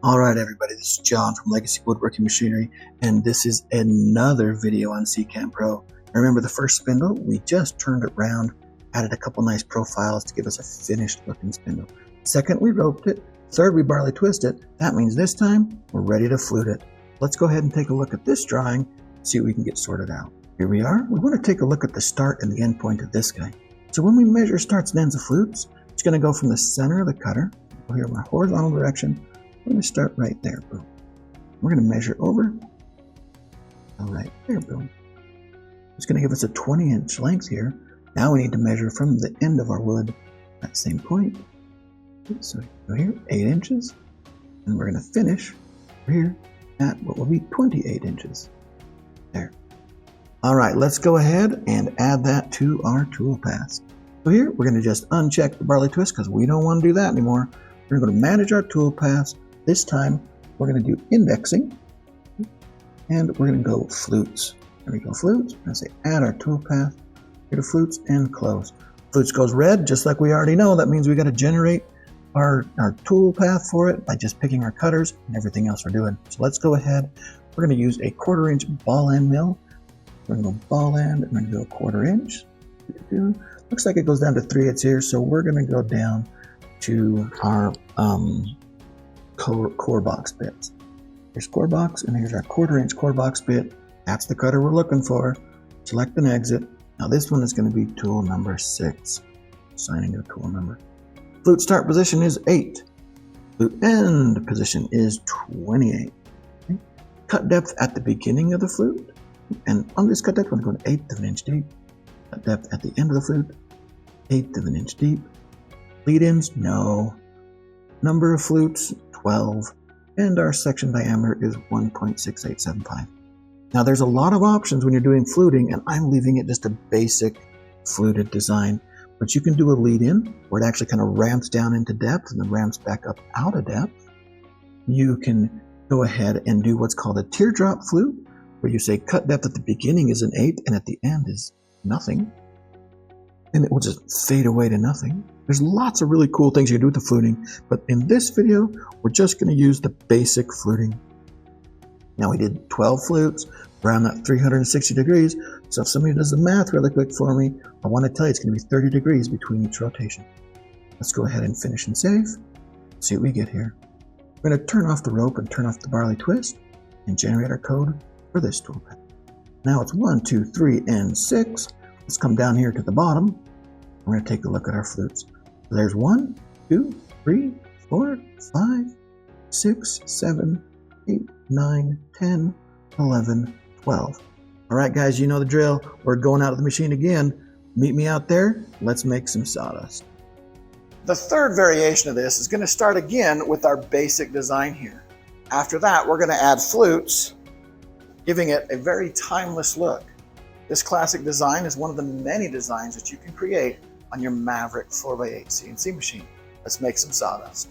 All right, everybody, this is John from Legacy Woodworking Machinery, and this is another video on CCAM Pro. Remember the first spindle? We just turned it around, added a couple nice profiles to give us a finished looking spindle. Second, we roped it. Third, we barley twist it. That means this time, we're ready to flute it. Let's go ahead and take a look at this drawing, see what we can get sorted out. Here we are. We want to take a look at the start and the end point of this guy. So when we measure starts and ends of flutes, it's going to go from the center of the cutter, go here in my horizontal direction. We're going to start right there, boom. We're going to measure over, right there, boom. It's going to give us a 20-inch length here. Now we need to measure from the end of our wood, that same point. So we go here, 8 inches, and we're going to finish here at what will be 28 inches. There. All right, let's go ahead and add that to our tool path. So here, we're going to just uncheck the barley twist because we don't want to do that anymore. We're going to manage our tool paths. This time, we're going to do indexing, and we're going to go flutes. There we go, flutes. I'm going to say add our toolpath, here to flutes, and close. Flutes goes red, just like we already know. That means we got to generate our tool path for it by just picking our cutters and everything else we're doing. So let's go ahead. We're going to use a 1/4 inch ball end mill. We're going to go ball end, and we're going to go 1/4 inch. Looks like it goes down to 3/8 here, so we're going to go down to our core box bits. Here's core box, and here's our 1/4 inch core box bit. That's the cutter we're looking for. Select and exit. Now this one is going to be tool number 6. Assigning a tool number. Flute start position is 8. Flute end position is 28. Okay. Cut depth at the beginning of the flute. And on this cut depth, I'm going to go 1/8 of an inch deep. Cut depth at the end of the flute, 1/8 of an inch deep. Lead ins, no. Number of flutes, 12, and our section diameter is 1.6875. Now there's a lot of options when you're doing fluting, and I'm leaving it just a basic fluted design, but you can do a lead in where it actually kind of ramps down into depth and then ramps back up out of depth. You can go ahead and do what's called a teardrop flute, where you say cut depth at the beginning is 1/8 and at the end is nothing. And it will just fade away to nothing. There's lots of really cool things you can do with the fluting, but in this video, we're just going to use the basic fluting. Now we did 12 flutes around that 360 degrees, so if somebody does the math really quick for me, I want to tell you it's going to be 30 degrees between each rotation. Let's go ahead and finish and save. See what we get here. We're going to turn off the rope and turn off the barley twist and generate our code for this toolpath. Now it's 1, 2, 3, and 6. Let's come down here to the bottom. We're going to take a look at our flutes. So there's 1, 2, 3, 4, 5, 6, 7, 8, 9, 10, 11, 12. All right, guys, you know the drill. We're going out of the machine again. Meet me out there. Let's make some sawdust. The third variation of this is going to start again with our basic design here. After that, we're going to add flutes, giving it a very timeless look. This classic design is one of the many designs that you can create on your Maverick 4x8 CNC machine. Let's make some sawdust.